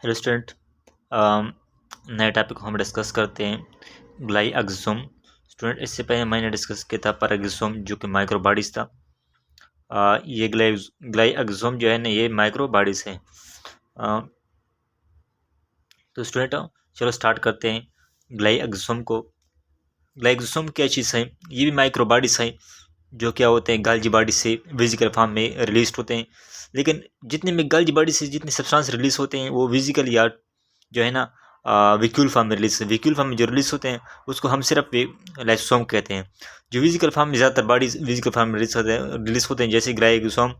Hello student, नए topic को हम डिस्कस करते हैं ग्लाइएक्सोम। स्टूडेंट, इससे पहले मैंने डिस्कस किया था पैराग्लिसोम जो कि माइक्रोबॉडीज़ था। ये ग्लाइएक्सोम जो है ना, ये माइक्रोबॉडीज़ है। तो स्टूडेंट, चलो स्टार्ट करते हैं ग्लाइएक्सोम को। ग्लाइएक्सोम क्या चीज़ है? ये भी माइक्रोबॉडीज़ है जो क्या होते हैं, गाल्जी बॉडी से विजिकल फॉर्म में रिलीज होते हैं। लेकिन जितने में गाल्जी बॉडी से जितने सब्सटेंस रिलीज होते हैं वो विजिकल या जो है ना विक्यूल फॉर्म में विक्यूल फॉर्म में जो रिलीज होते हैं उसको हम सिर्फ लाइसोसोम कहते हैं। जो विजिकल फॉर्म में ज़्यादातर बॉडीज विजिकल फॉर्म में रिलीज होते हैं, जैसे ग्लाइएक्सोम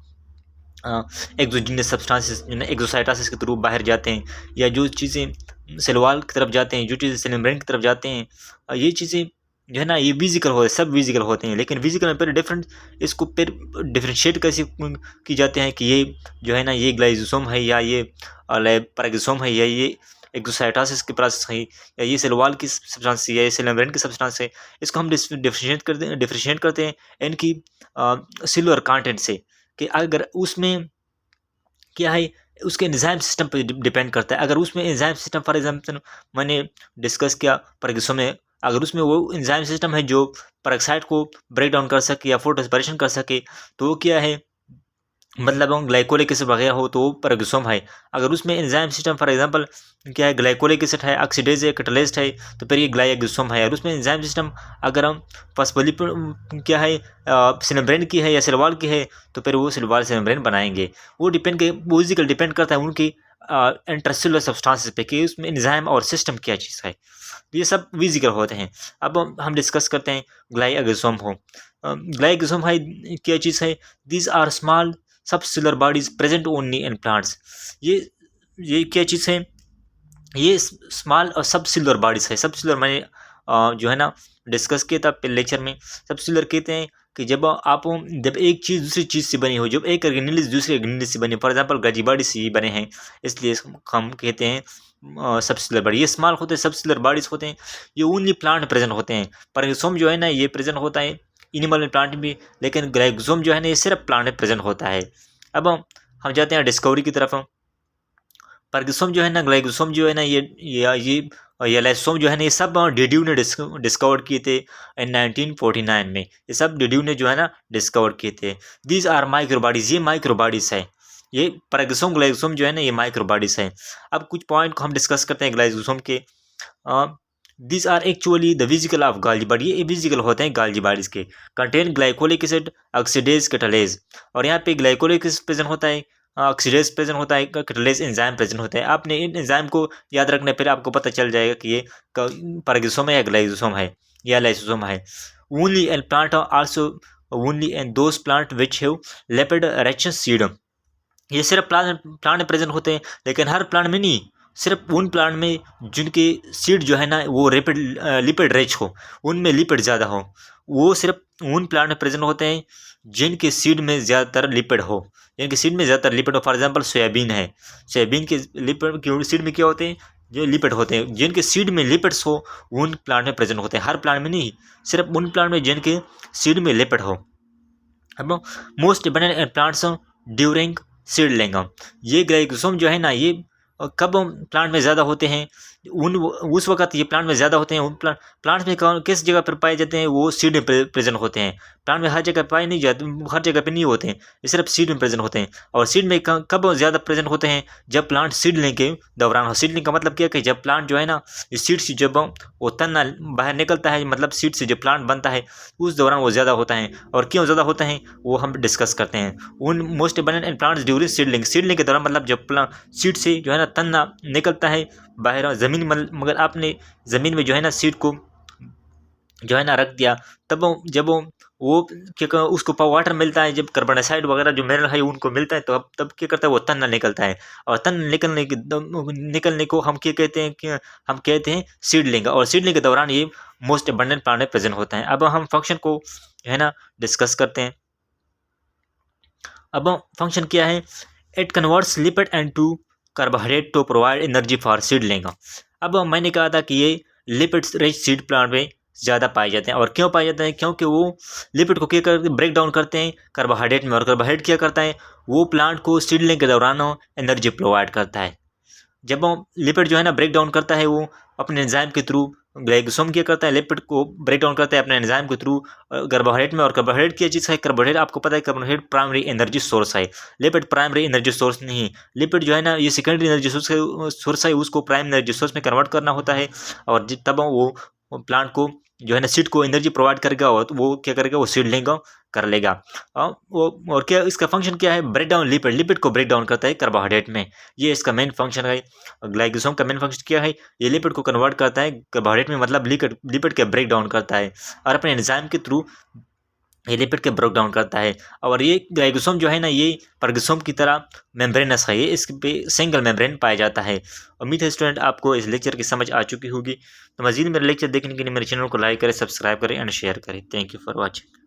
एक्सोजीनियस सब्सटेंसेस एक्सोसाइटोसिस के थ्रू बाहर जाते हैं, या जो चीज़ें सेल वॉल की तरफ जाते हैं, जो चीज़ें सेल मेम्ब्रेन की तरफ जाते हैं, ये चीज़ें जो है ना ये विजिकल होते हैं, सब विजिकल होते हैं। लेकिन विजिकल में फिर डिफरेंट इसको फिर डिफ्रेंशिएट कैसे की जाते हैं कि ये जो है ना ये ग्लाइसोसोम है, या ये पैराग्लिसोम है, या ये एक्सोसाइटोसिस की प्रोसेस है, या ये सेल वॉल की सब्सटेंस है, या ये सेल मेम्ब्रेन की सब्सटेंस है। इसको हम डिफ्रेंशिएट करते हैं इनकी सिल्वर कंटेंट से, कि अगर उसमें क्या है उसके एंजाइम सिस्टम पर डिपेंड करता है। अगर उसमें एंजाइम सिस्टम फॉर एग्जाम्पल मैंने डिस्कस किया पैराग्लिसोम में, अगर उसमें वो एंजाइम सिस्टम है जो पेरोक्साइड को ब्रेक डाउन कर सके या फोटोस्पिरेशन कर सके, तो वो क्या है, मतलब हम ग्लाइकोलिक एसिड वगैरह हो तो वो पैराग्लिसोम है। अगर उसमें एंजाइम सिस्टम फॉर एग्जांपल क्या है, ग्लाइकोलिक एसिड है, ऑक्सीडेज है, कैटालिस्ट है, तो फिर ये ग्लाइएक्सोम है। और उसमें एंजाइम सिस्टम अगर हम फॉस्फोलिपिड क्या है सिनेब्रेन की है या सेलवाल की है, तो फिर वो सेलवाल सिनेब्रेन बनाएंगे। वो फिजिकल डिपेंड करता है उनकी इंटरसेलुलर सब्सटेंसेस पे कि उसमें एंजाइम और सिस्टम क्या चीज़ है। ये सब विजिकल होते हैं। अब हम डिस्कस करते हैं ग्लाइएक्सोम हो। ग्लाइएक्सोम है क्या चीज़ है? These are small subcellular bodies present only in plants. ये क्या चीज़ है? ये स्मॉल और सबसेलुलर बॉडीज है। सबसेलुलर मैंने जो है ना डिस्कस किया था पहले लेक्चर में। सबसेलुलर कहते हैं कि जब एक चीज़ दूसरी चीज़ से बनी हो, जब एक ऑर्गेनेल दूसरे ऑर्गेनेल से बने, फॉर एग्जांपल गाजी बॉडी से ही बने हैं, इसलिए हम कहते हैं सबसेलुलर बॉडी। ये स्मॉल होते हैं, सबसेलुलर बॉडीज होते हैं, ये ओनली प्लांट प्रेजेंट होते हैं। पैराग्लिसोम जो है ना ये प्रेजेंट होता है एनिमल में, प्लांट भी, लेकिन ग्लाइएक्सोम जो है ना ये सिर्फ प्लांट में प्रेजेंट होता है। अब हम जाते हैं डिस्कवरी की तरफ। पैराग्लिसोम जो है ना, ग्लाइएक्सोम जो है ना, ये लाइसोम जो है ना, ये सब डिड्यू ने डिस्कवर किए थे इन 1949 में। ये सब डिड्यू ने जो है ना डिस्कवर किए थे। दीज आर माइक्रोबॉडीज, ये माइक्रोबॉडीज है। ये पैराग्लिसोम ग्लाइएक्सोम जो है ना ये माइक्रोबॉडीज है। अब कुछ पॉइंट को हम डिस्कस करते हैं ग्लाइएक्सोम के। These are actually the vesicle of Golgi body, ये विजिकल होते हैं गाल्जी बॉडीज के। Contain glycolic acid, oxidase, catalase. और यहाँ पे ग्लाइकोलिक एसिड प्रेजेंट होता है, ऑक्सीडेज प्रेजेंट होता है, कैटालेज एंजाइम प्रेजेंट होता है। आपने इन एंजाइम को याद रखने पर आपको पता चल जाएगा कि ये पैराग्लिसोम है या ग्लाइएक्सोम है या लाइसोसोम है। Only and plant also only and those plant which have lipid rich seed. ये सिर्फ प्लांट में प्रेजेंट होते हैं, लेकिन हर प्लांट में नहीं, सिर्फ उन प्लांट में जिनके सीड जो है ना वो लिपिड रिच हो, उनमें लिपिड ज़्यादा हो, वो सिर्फ उन प्लांट में प्रेजेंट होते हैं जिनके सीड में ज़्यादातर लिपिड हो। जिनके सीड में ज़्यादातर लिपिड हो, फॉर एग्जांपल सोयाबीन है, सोयाबीन के लिपिड के सीड में क्या होते हैं, जो लिपिड होते हैं। जिनके सीड में लिपिड्स हो उन प्लांट में प्रेजेंट होते हैं, हर प्लांट में नहीं, सिर्फ उन प्लांट में जिनके सीड में लिपिड हो। अब most abundant plants during seedling. ये ग्लाइएक्सोम जो है ना ये कब प्लांट में ज़्यादा होते हैं, उस वक्त ये प्लांट में ज़्यादा होते हैं। उन प्लांट में किस जगह पर पाए जाते हैं, वो सीड में प्रेजेंट होते हैं। प्लांट में हर जगह पाए नहीं जाते, हर जगह पे नहीं होते हैं, ये सिर्फ सीड में प्रेजेंट होते हैं। और सीड में कब ज़्यादा प्रेजेंट होते हैं, जब प्लांट सीडलिंग के दौरान हो। सीडलिंग का मतलब क्या है कि जब प्लांट जो है ना इस सीड से जब वो तना बाहर निकलता है, मतलब सीड से जब प्लांट बनता है, उस दौरान वो ज़्यादा होता है। और क्यों ज़्यादा होता है वो हम डिस्कस करते हैं। उन most abundant in plants during seedling, seedling के दौरान मतलब जब सीड से जो है ना तना निकलता है बाहर ज़मीन, मगर आपने ज़मीन में जो है ना सीड को जो है ना रख दिया, तब जब वो क्या उसको वाटर मिलता है, जब कार्बन डाइऑक्साइड वगैरह जो मिनरल है उनको मिलता है, तो अब तब क्या करता है वो तना निकलता है। और तन निकलने को हम क्या कहते हैं, कि हम कहते हैं सीडलिंग। और सीडलिंग के दौरान ये मोस्ट एबंडेंट प्लांट में प्रेजेंट होता है। अब हम फंक्शन को है ना डिस्कस करते हैं। अब फंक्शन क्या है? It converts lipid and to carbohydrate to provide energy for seedling. अब मैंने कहा था कि ये लिपिड रिच सीड प्लांट में ज़्यादा पाए जाते हैं। और क्यों पाए जाते हैं? क्योंकि वो लिपिड को क्या करते ब्रेक डाउन करते हैं कार्बोहाइड्रेट में, और कार्बोहाइड्रेट क्या करता है, वो प्लांट को सीडलिंग के दौरान एनर्जी प्रोवाइड करता है। जब वो लिपिड जो है ना ब्रेक डाउन करता है, वो अपने एंजाइम के थ्रू, ग्लाइकोसोम क्या करता है, लिपिड को ब्रेक डाउन करता है अपने एंजाइम के थ्रू कार्बोहाइड्रेट में। और कार्बोहाइड्रेट क्या चीज़ है, कार्बोहाइड्रेट आपको पता है कार्बोहाइड्रेट प्राइमरी एनर्जी सोर्स है, लिपिड प्राइमरी एनर्जी सोर्स नहीं है। लिपिड जो है ना ये सेकेंडरी एनर्जी सोर्स है, उसको प्राइम एनर्जी सोर्स में कन्वर्ट करना होता है। और तब वो प्लांट को जो है ना सीड को एनर्जी प्रोवाइड करेगा, और वो क्या करेगा, वो सीडलिंग कर लेगा। वो और क्या इसका फंक्शन क्या है, ब्रेक डाउन लिपिड, लिपिड को ब्रेक डाउन करता है कार्बोहाइड्रेट में, ये इसका मेन फंक्शन है। ग्लाइकोसोम का मेन फंक्शन क्या है, ये लिपिड को कन्वर्ट करता है कार्बोहाइड्रेट में, मतलब लिपिड के ब्रेक डाउन करता है, और अपने एंजाइम के थ्रू ये लिपिड के ब्रेक डाउन करता है। और ये ग्लाइकोसोम जो है ना ये परगसोम की तरह मेम्ब्रेनस है, ये इस पे सिंगल मेम्ब्रेन पाया जाता है। उम्मीद है स्टूडेंट आपको इस लेक्चर की समझ आ चुकी होगी। तो मजीद मेरे लेक्चर देखने के लिए मेरे चैनल को लाइक करें, सब्सक्राइब करें एंड शेयर करें। Thank you for watching.